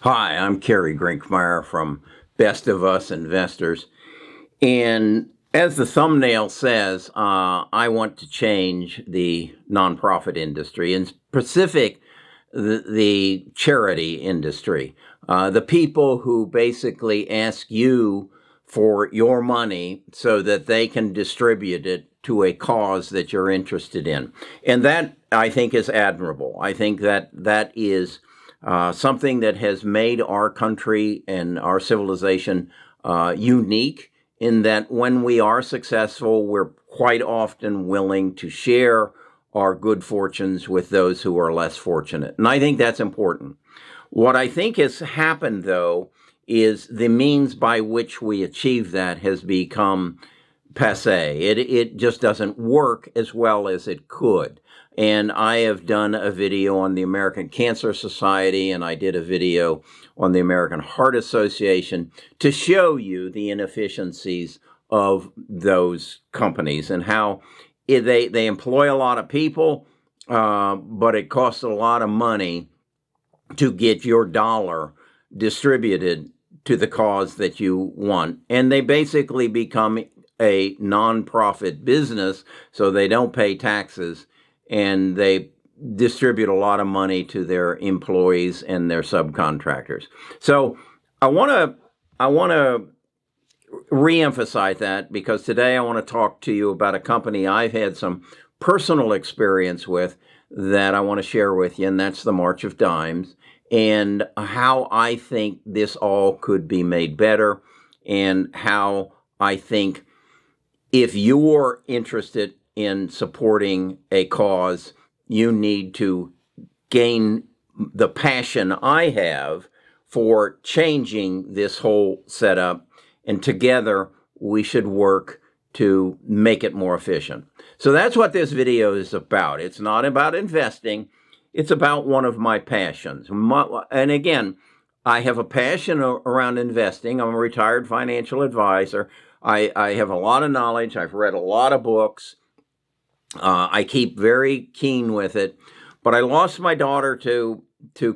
Hi, I'm Kerry Grinkmeyer from Best of Us Investors. And as the thumbnail says, I want to change the nonprofit industry, in specific, the charity industry. The people who basically ask you for your money so that they can distribute it to a cause that you're interested in. And that, I think, is admirable. I think that is something that has made our country and our civilization unique, in that when we are successful, we're quite often willing to share our good fortunes with those who are less fortunate. And I think that's important. What I think has happened, though, is the means by which we achieve that has become passe. It just doesn't work as well as it could. And I have done a video on the American Cancer Society, and I did a video on the American Heart Association to show you the inefficiencies of those companies and how they employ a lot of people, but it costs a lot of money to get your dollar distributed to the cause that you want. And they basically become a nonprofit business, so they don't pay taxes, and they distribute a lot of money to their employees and their subcontractors. So I want to reemphasize that, because today I want to talk to you about a company I've had some personal experience with that I want to share with you, and that's the March of Dimes, and how I think this all could be made better, and how I think if you're interested in supporting a cause, you need to gain the passion I have for changing this whole setup, and together we should work to make it more efficient. So that's what this video is about. It's not about investing. It's about one of my passions. And again, I have a passion around investing. I'm a retired financial advisor. I have a lot of knowledge. I've read a lot of books. I keep very keen with it. But I lost my daughter to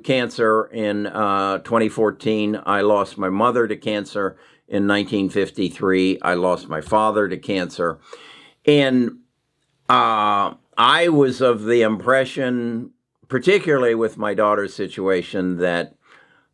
cancer in 2014. I lost my mother to cancer in 1953. I lost my father to cancer. And I was of the impression, particularly with my daughter's situation, that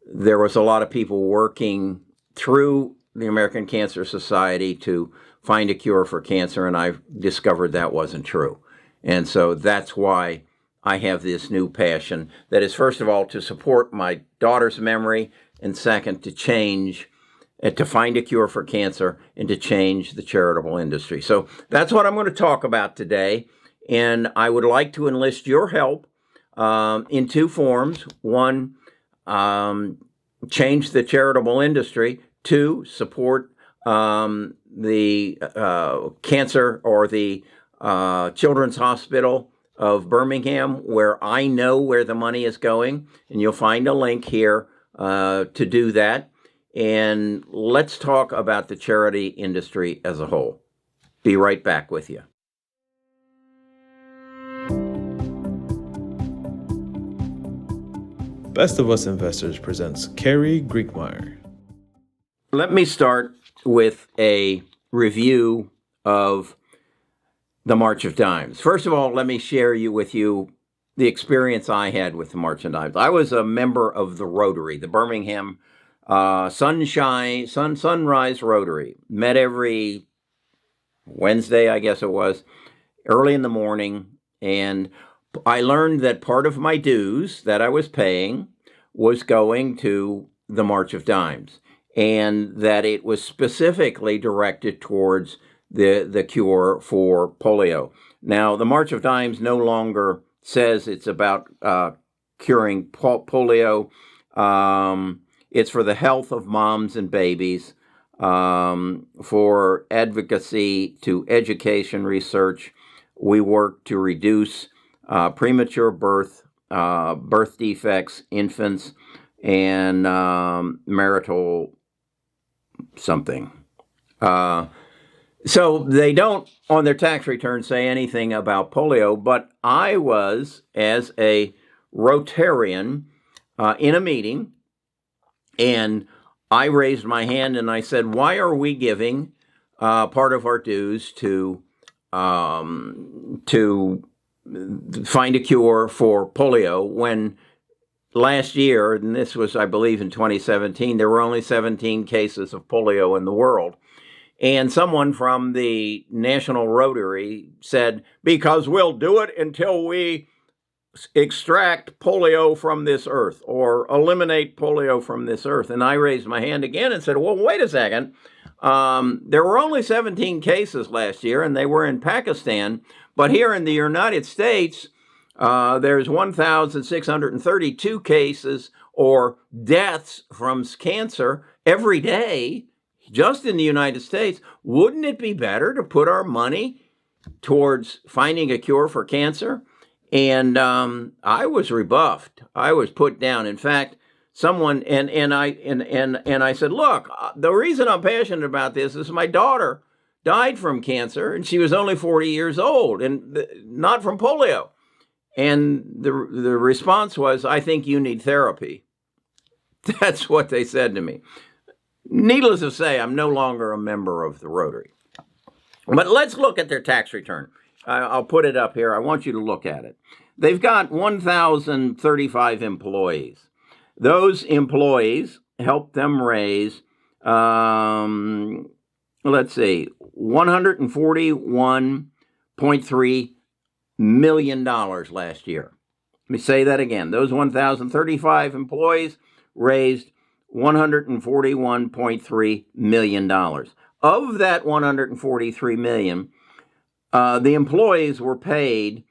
there was a lot of people working through the American Cancer Society to find a cure for cancer, and I've discovered that wasn't true. And so that's why I have this new passion that is, first of all, to support my daughter's memory, and second, to find a cure for cancer and to change the charitable industry. So that's what I'm going to talk about today, and I would like to enlist your help in two forms. One, change the charitable industry. Two, support the cancer, or the Children's Hospital of Birmingham, where I know where the money is going. And you'll find a link here to do that. And let's talk about the charity industry as a whole. Be right back with you. Best of Us Investors presents Kerry Grinkmeyer. Let me start with a review of the March of Dimes. First of all, let me share with you the experience I had with the March of Dimes. I was a member of the Rotary, the Birmingham Sunrise Rotary. Met every Wednesday, I guess it was, early in the morning. And I learned that part of my dues that I was paying was going to the March of Dimes, and that it was specifically directed towards the cure for polio. Now, the March of Dimes no longer says it's about curing polio. It's for the health of moms and babies, for advocacy to education research. We work to reduce premature birth, birth defects, infants, and marital something. So they don't, on their tax return, say anything about polio, but I was, as a Rotarian, in a meeting, And I raised my hand and I said, why are we giving part of our dues to find a cure for polio when last year, and this was, I believe, in 2017, there were only 17 cases of polio in the world. And someone from the National Rotary said, because we'll do it until we extract polio from this earth or eliminate polio from this earth. And I raised my hand again and said, well, wait a second. There were only 17 cases last year, and they were in Pakistan. But here in the United States, there's 1,632 cases or deaths from cancer every day just in the United States. Wouldn't it be better to put our money towards finding a cure for cancer? And I was rebuffed. I was put down. In fact, someone and I said, look, the reason I'm passionate about this is my daughter died from cancer, and she was only 40 years old, and not from polio. And the response was, I think you need therapy. That's what they said to me. Needless to say, I'm no longer a member of the Rotary. But let's look at their tax return. I'll put it up here. I want you to look at it. They've got 1,035 employees. Those employees helped them raise, $141.3 million last year. Let me say that again. Those 1,035 employees raised $141.3 million. Of that $143 million, the employees were paid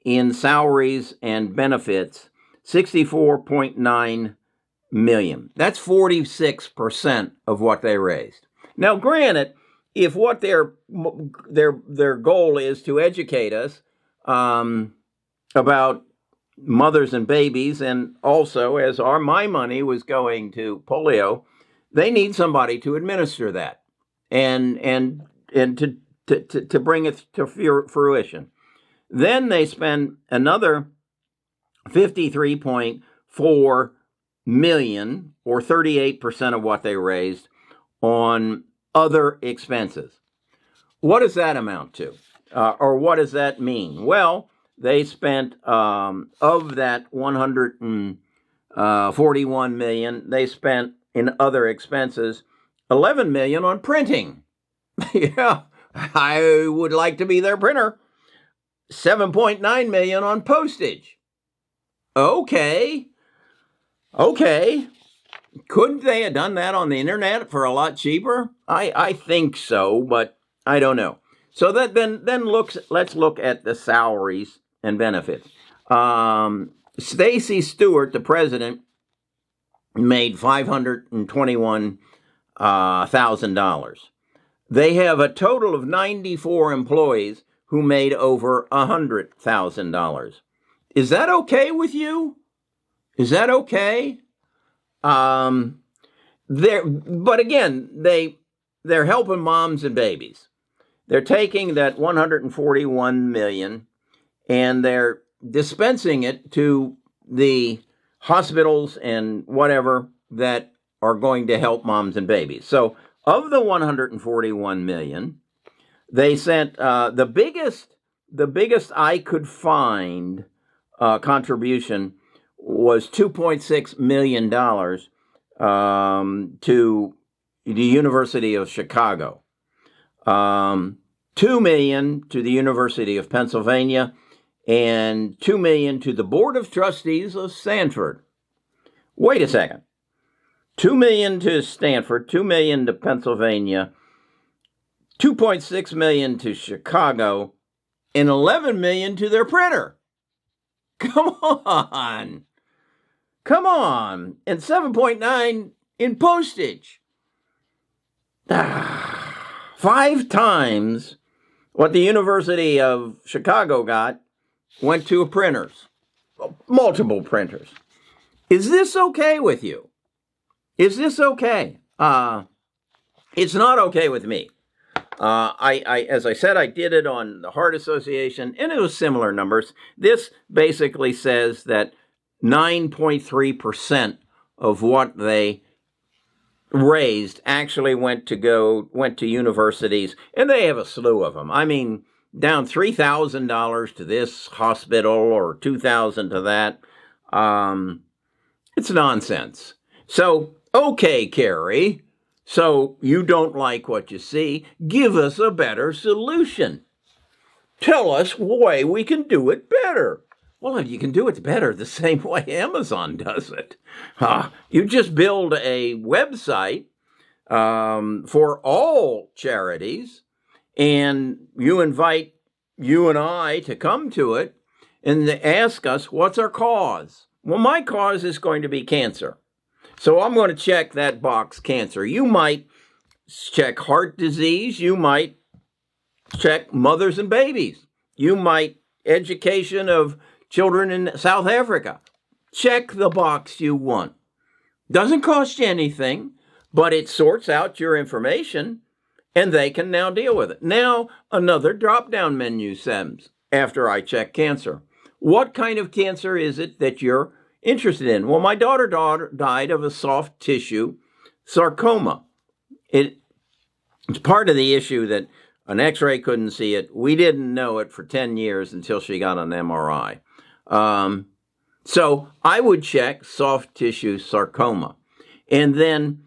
in salaries and benefits $64.9 million. That's 46% of what they raised. Now, granted, if what their goal is to educate us about mothers and babies, and also as my money was going to polio, they need somebody to administer that and to bring it to fruition. Then they spend another $53.4 million, or 38% of what they raised, on other expenses. What does that amount to? Or what does that mean? Well, they spent, of that $141 million, they spent in other expenses $11 million on printing. Yeah, I would like to be their printer. $7.9 million on postage. Okay. Couldn't they have done that on the internet for a lot cheaper? I think so, but I don't know. So let's look at the salaries and benefits. Stacey Stewart, the president, made $521,000. They have a total of 94 employees who made over $100,000. Is that okay with you? Is that okay? But again, they're helping moms and babies. They're taking that $141 million and they're dispensing it to the hospitals and whatever that are going to help moms and babies. So of the $141 million, they sent the biggest I could find contribution was $2.6 million to the University of Chicago, $2 million to the University of Pennsylvania, and $2 million to the Board of Trustees of Stanford. Wait a second. $2 million to Stanford, $2 million to Pennsylvania, $2.6 million to Chicago, and $11 million to their printer. Come on. And 7.9 in postage. 5 times what the University of Chicago got went to printers, multiple printers. Is this okay with you? Is this okay? It's not okay with me. As I said, I did it on the Heart Association, and it was similar numbers. This basically says that 9.3% of what they raised actually went to universities, and they have a slew of them. I mean, down $3,000 to this hospital or $2,000 to that. It's nonsense. So, okay, Carrie, so you don't like what you see. Give us a better solution. Tell us a way we can do it better. Well, you can do it better the same way Amazon does it. You just build a website for all charities, and you invite you and I to come to it and ask us, what's our cause? Well, my cause is going to be cancer. So I'm going to check that box, cancer. You might check heart disease. You might check mothers and babies. You might education of children in South Africa. Check the box you want. Doesn't cost you anything, but it sorts out your information, and they can now deal with it. Now, another drop-down menu says, after I check cancer, what kind of cancer is it that you're interested in? Well, my daughter died of a soft tissue sarcoma. It's part of the issue that an x-ray couldn't see it. We didn't know it for 10 years until she got an MRI. So I would check soft tissue sarcoma. And then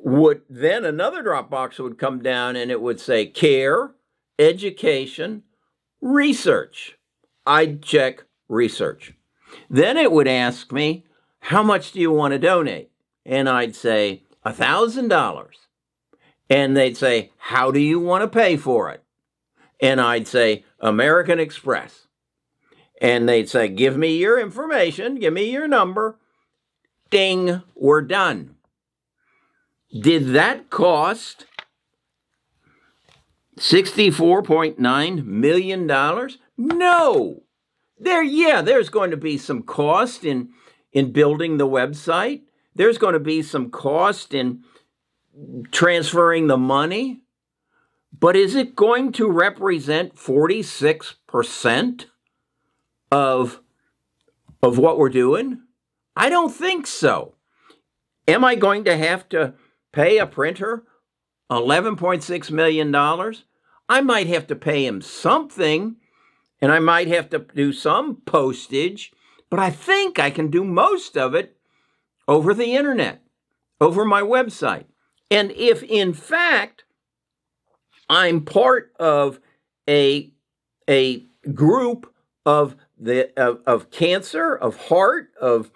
another drop box would come down and it would say care, education, research. I'd check research. Then it would ask me, how much do you want to donate? And I'd say $1,000. And they'd say, how do you want to pay for it? And I'd say, American Express. And they'd say, give me your information, give me your number. Ding, we're done. Did that cost $64.9 million? No. There's going to be some cost in building the website. There's going to be some cost in transferring the money. But is it going to represent 46% of what we're doing? I don't think so. Am I going to have to pay a printer $11.6 million? I might have to pay him something, and I might have to do some postage, but I think I can do most of it over the internet, over my website. And if, in fact, I'm part of a group of cancer, of heart, of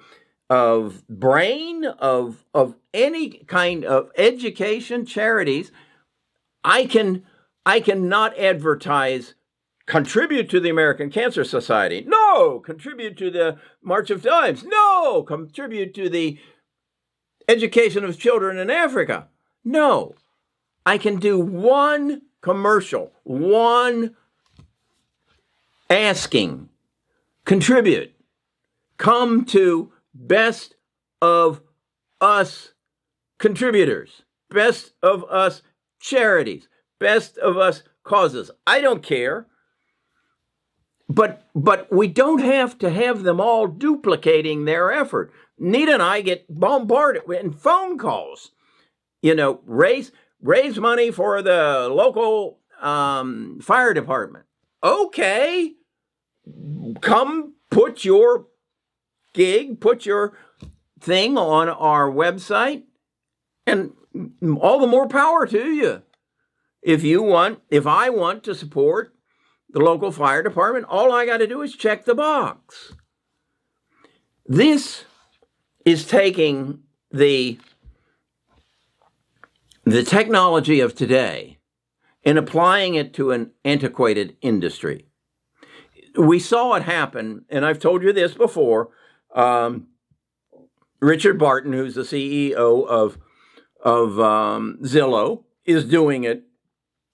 brain, of any kind of education charities, I cannot advertise, contribute to the American Cancer Society. No, contribute to the March of Dimes. No, contribute to the education of children in Africa. No, I can do one commercial, one asking, contribute, come to Best of Us contributors, Best of Us charities, Best of Us causes. I don't care. But we don't have to have them all duplicating their effort. Nita and I get bombarded in phone calls. Raise money for the local fire department. Okay, come put your gig, put your thing on our website, and all the more power to you. If I want to support the local fire department, all I got to do is check the box. This is taking the technology of today and applying it to an antiquated industry. We saw it happen, and I've told you this before. Richard Barton, who's the CEO of Zillow, is doing it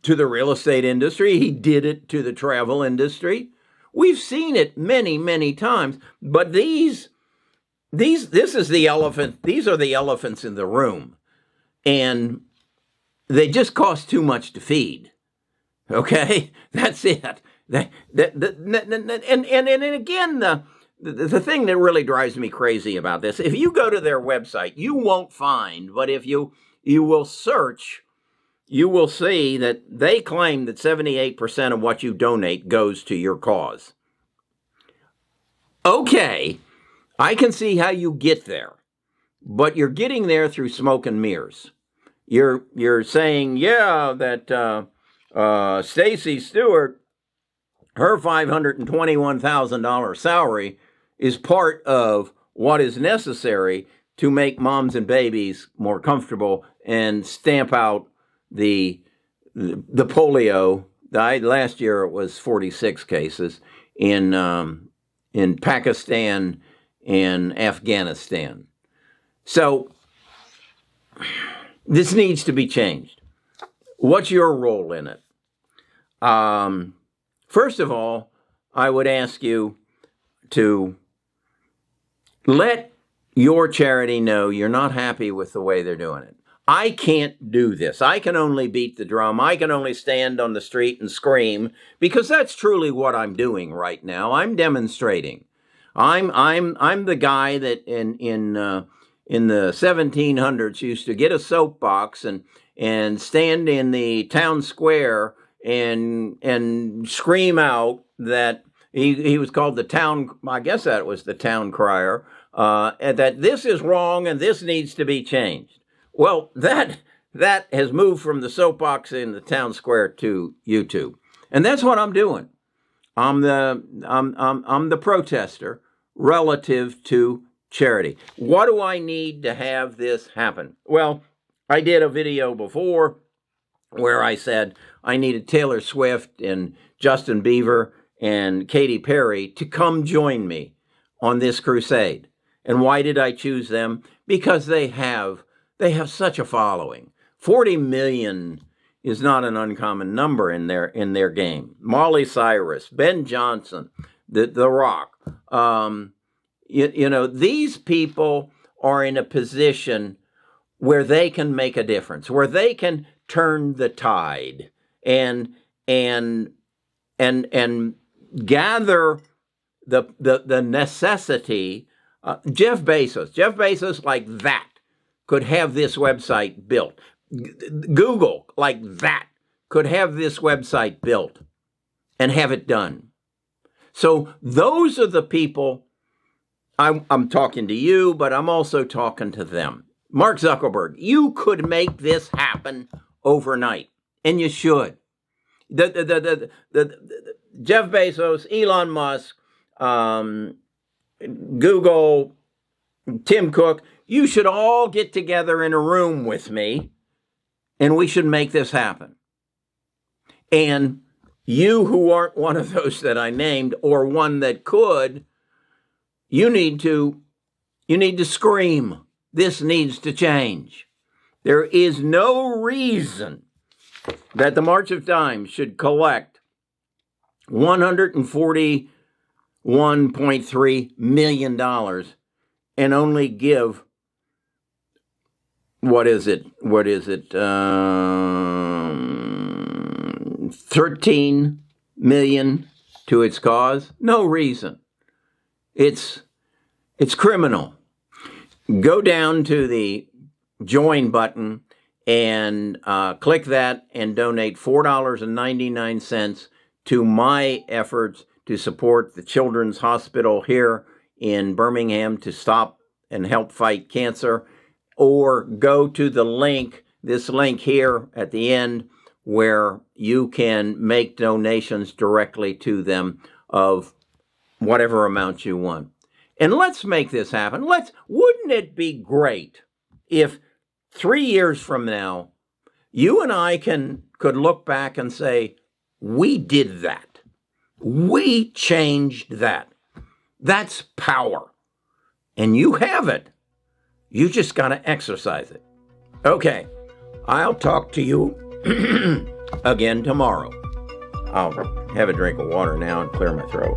to the real estate industry. He did it to the travel industry. We've seen it many, many times, but this is the elephant. These are the elephants in the room, and they just cost too much to feed. Okay, that's it. And again, the thing that really drives me crazy about this, if you go to their website, you won't find, but if you you will search, you will see that they claim that 78% of what you donate goes to your cause. Okay, I can see how you get there, but you're getting there through smoke and mirrors. You're saying, yeah, that Stacy Stewart, her $521,000 salary is part of what is necessary to make moms and babies more comfortable and stamp out the polio. Last year it was 46 cases in Pakistan and Afghanistan. So this needs to be changed. What's your role in it? First of all, I would ask you to let your charity know you're not happy with the way they're doing it. I can't do this. I can only beat the drum. I can only stand on the street and scream, because that's truly what I'm doing right now. I'm demonstrating. I'm the guy that in the 1700s used to get a soapbox and stand in the town square and scream out that he was called the town, I guess that was the town crier, that this is wrong and this needs to be changed. Well, that has moved from the soapbox in the town square to YouTube, and that's what I'm doing. I'm the protester relative to charity. What do I need to have this happen? Well, I did a video before where I said I needed Taylor Swift and Justin Bieber and Katy Perry to come join me on this crusade. And why did I choose them? Because they have such a following. 40 million is not an uncommon number in their game. Molly Cyrus, Ben Johnson, The Rock. These people are in a position where they can make a difference, where they can turn the tide and gather the necessity. Jeff Bezos like that could have this website built. Google like that could have this website built and have it done. So those are the people. I'm talking to you, but I'm also talking to them. Mark Zuckerberg, you could make this happen overnight, and you should. The Jeff Bezos, Elon Musk, Google, Tim Cook, you should all get together in a room with me, and we should make this happen. And you who aren't one of those that I named, or one that could, you need to scream. This needs to change. There is no reason that the March of Dimes should collect $141.3 million and only give, what is it? 13 million to its cause? No reason. It's criminal. Go down to the join button and click that and donate $4.99 to my efforts to support the Children's Hospital here in Birmingham to stop and help fight cancer, or go to this link here at the end, where you can make donations directly to them of whatever amount you want. And let's make this happen. Wouldn't it be great if 3 years from now, you and I could look back and say, we did that. We changed that. That's power. And you have it. You just got to exercise it. Okay, I'll talk to you again tomorrow. I'll have a drink of water now and clear my throat.